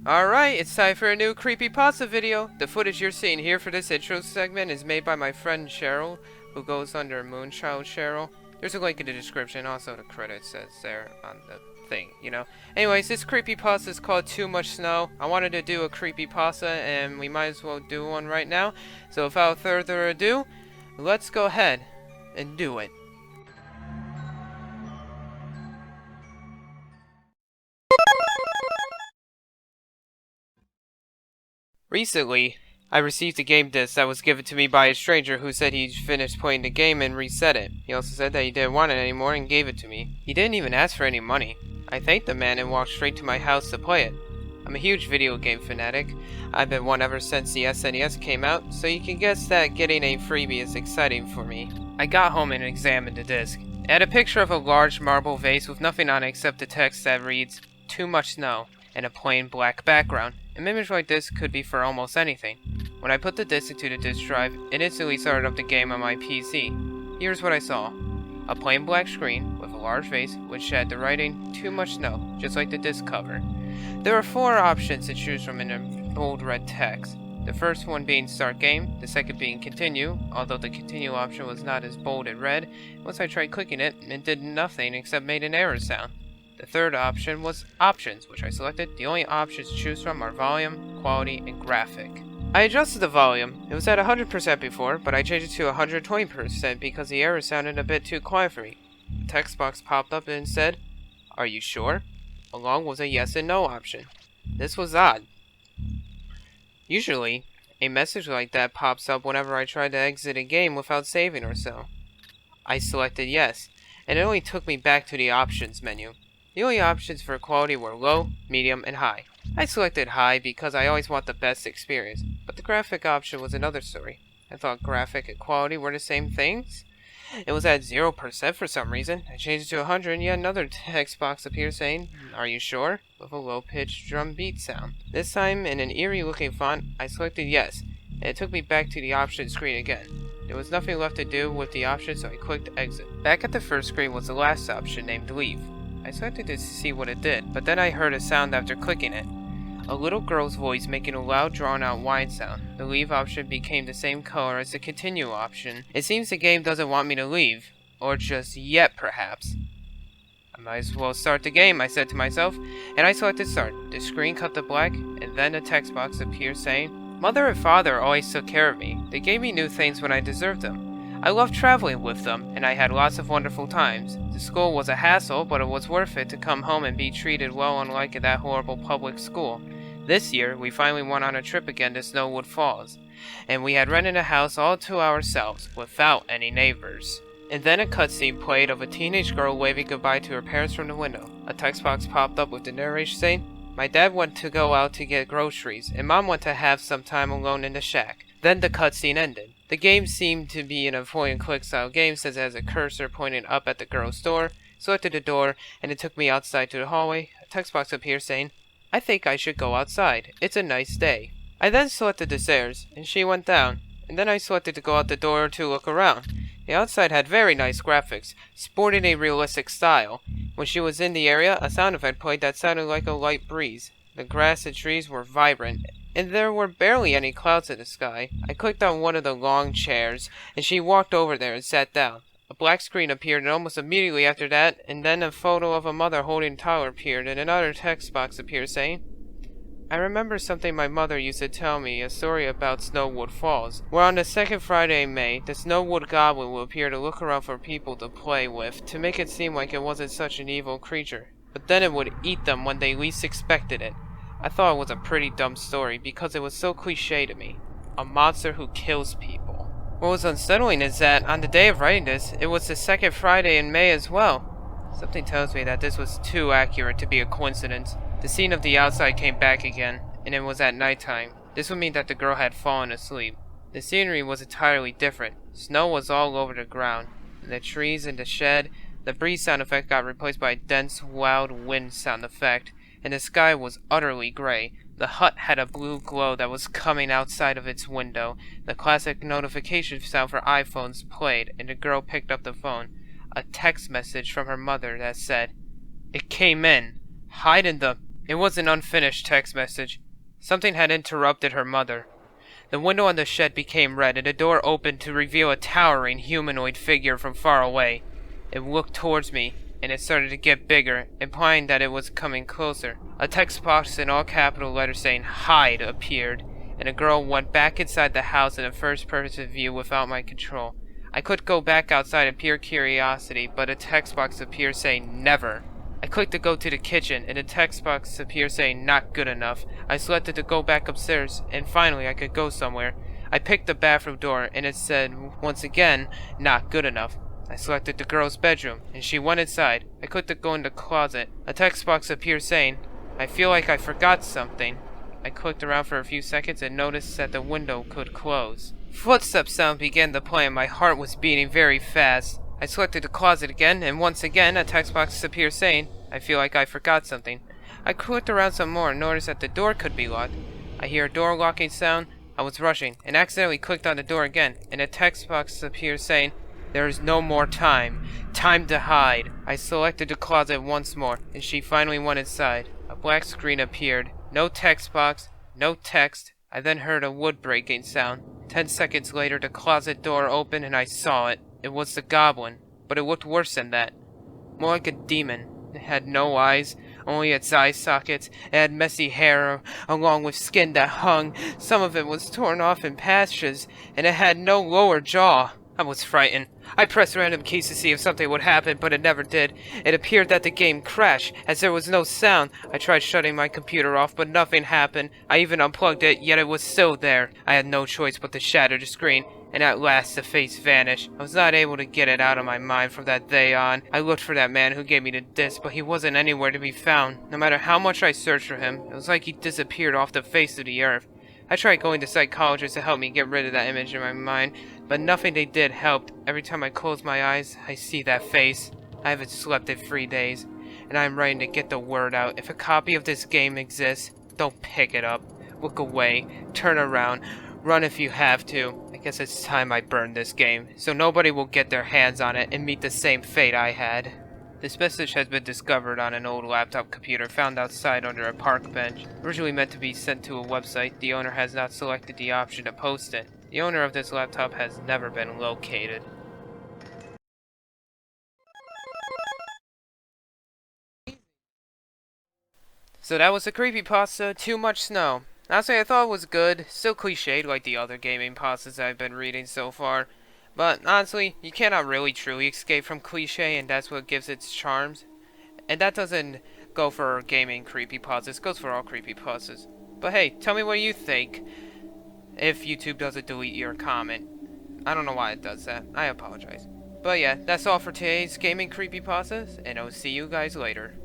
Alright, it's time for a new creepypasta video. The footage you're seeing here for this intro segment is made by my friend Cheryl, who goes under Moonchild Cheryl. There's a link in the description, also the credits says there on the thing, you know. Anyways, this creepypasta is called Too Much Snow. I wanted to do a creepypasta, and we might as well do one right now. So without further ado, let's go ahead and do it. Recently, I received a game disc that was given to me by a stranger who said he'd finished playing the game and reset it. He also said that he didn't want it anymore and gave it to me. He didn't even ask for any money. I thanked the man and walked straight to my house to play it. I'm a huge video game fanatic. I've been one ever since the SNES came out, so you can guess that getting a freebie is exciting for me. I got home and examined the disc. It had a picture of a large marble vase with nothing on it except the text that reads, "Too much snow," and a plain black background. An image like this could be for almost anything. When I put the disc into the disk drive, it instantly started up the game on my PC. Here's what I saw. A plain black screen with a large vase which had the writing, "Too much snow," just like the disc cover. There were 4 options to choose from in the bold red text. The first one being start game, the second being continue, although the continue option was not as bold and red. Once I tried clicking it, it did nothing except made an error sound. The third option was options, which I selected. The only options to choose from are volume, quality, and graphic. I adjusted the volume. It was at 100% before, but I changed it to 120% because the error sounded a bit too quiet for me. The text box popped up and said, "Are you sure?" along with a yes and no option. This was odd. Usually, a message like that pops up whenever I try to exit a game without saving or so. I selected yes, and it only took me back to the options menu. The only options for quality were low, medium, and high. I selected high because I always want the best experience, but the graphic option was another story. I thought graphic and quality were the same things. It was at 0% for some reason. I changed it to 100 and yet another text box appeared saying, "Are you sure?" with a low-pitched drum beat sound. This time, in an eerie-looking font, I selected yes, and it took me back to the options screen again. There was nothing left to do with the option, so I clicked exit. Back at the first screen was the last option named leave. I selected it to see what it did, but then I heard a sound after clicking it. A little girl's voice making a loud drawn-out whine sound. The leave option became the same color as the continue option. It seems the game doesn't want me to leave. Or just yet, perhaps. I might as well start the game, I said to myself, and I selected start. The screen cut to black, and then a text box appeared saying, "Mother and father always took care of me. They gave me new things when I deserved them. I loved traveling with them, and I had lots of wonderful times. The school was a hassle, but it was worth it to come home and be treated well, unlike that horrible public school. This year, we finally went on a trip again to Snowwood Falls, and we had rented a house all to ourselves, without any neighbors." And then a cutscene played of a teenage girl waving goodbye to her parents from the window. A text box popped up with the narration saying, "My dad went to go out to get groceries, and Mom went to have some time alone in the shack." Then the cutscene ended. The game seemed to be an point-and-click style game, since it has a cursor pointing up at the girl's door. Selected the door, and it took me outside to the hallway. A text box appeared saying, "I think I should go outside. It's a nice day." I then selected the stairs, and she went down. And then I selected to go out the door to look around. The outside had very nice graphics, sporting a realistic style. When she was in the area, a sound effect played that sounded like a light breeze. The grass and trees were vibrant, and there were barely any clouds in the sky. I clicked on one of the long chairs, and she walked over there and sat down. A black screen appeared, and almost immediately after that, and then a photo of a mother holding a toddler appeared, and another text box appeared saying, "I remember something my mother used to tell me, a story about Snowwood Falls, where on the second Friday in May, the Snowwood Goblin will appear to look around for people to play with, to make it seem like it wasn't such an evil creature. But then it would eat them when they least expected it." I thought it was a pretty dumb story because it was so cliche to me. A monster who kills people. What was unsettling is that, on the day of writing this, it was the second Friday in May as well. Something tells me that this was too accurate to be a coincidence. The scene of the outside came back again, and it was at nighttime. This would mean that the girl had fallen asleep. The scenery was entirely different. Snow was all over the ground. In the trees in the shed, the breeze sound effect got replaced by a dense, loud wind sound effect, and the sky was utterly gray. The hut had a blue glow that was coming outside of its window. The classic notification sound for iPhones played, and the girl picked up the phone. A text message from her mother that said, "It came in. Hide in the..." It was an unfinished text message. Something had interrupted her mother. The window on the shed became red, and the door opened to reveal a towering humanoid figure from far away. It looked towards me, and it started to get bigger, implying that it was coming closer. A text box in all capital letters saying "Hide" appeared, and a girl went back inside the house in a first-person view without my control. I could go back outside in pure curiosity, but a text box appeared saying "Never." I clicked to go to the kitchen, and a text box appeared saying "Not good enough." I selected to go back upstairs, and finally I could go somewhere. I picked the bathroom door, and it said, once again, "Not good enough." I selected the girl's bedroom, and she went inside. I clicked to go in the closet. A text box appeared saying, "I feel like I forgot something." I clicked around for a few seconds and noticed that the window could close. Footstep sound began to play, and my heart was beating very fast. I selected the closet again, and once again a text box appeared saying, "I feel like I forgot something." I clicked around some more and noticed that the door could be locked. I hear a door locking sound. I was rushing and accidentally clicked on the door again, and a text box appeared saying, "There is no more time. Time to hide." I selected the closet once more, and she finally went inside. A black screen appeared. No text box, no text. I then heard a wood breaking sound. 10 seconds later, the closet door opened and I saw it. It was the goblin, but it looked worse than that. More like a demon. It had no eyes, only its eye sockets. It had messy hair, along with skin that hung. Some of it was torn off in patches, and it had no lower jaw. I was frightened. I pressed random keys to see if something would happen, but it never did. It appeared that the game crashed, as there was no sound. I tried shutting my computer off, but nothing happened. I even unplugged it, yet it was still there. I had no choice but to shatter the screen, and at last the face vanished. I was not able to get it out of my mind from that day on. I looked for that man who gave me the disc, but he wasn't anywhere to be found. No matter how much I searched for him, it was like he disappeared off the face of the earth. I tried going to psychologists to help me get rid of that image in my mind, but nothing they did helped. Every time I close my eyes, I see that face. I haven't slept in 3 days, and I'm ready to get the word out. If a copy of this game exists, don't pick it up. Look away, turn around, run if you have to. I guess it's time I burned this game, so nobody will get their hands on it and meet the same fate I had. This message has been discovered on an old laptop computer found outside under a park bench. Originally meant to be sent to a website, the owner has not selected the option to post it. The owner of this laptop has never been located. So that was the creepypasta, Too Much Snow. Honestly, I thought it was good, still cliched like the other gaming pastas I've been reading so far. But honestly, you cannot really truly escape from cliche, and that's what gives its charms. And that doesn't go for gaming creepypastas, it goes for all creepypastas. But hey, tell me what you think if YouTube doesn't delete your comment. I don't know why it does that. I apologize. But yeah, that's all for today's gaming creepypastas, and I'll see you guys later.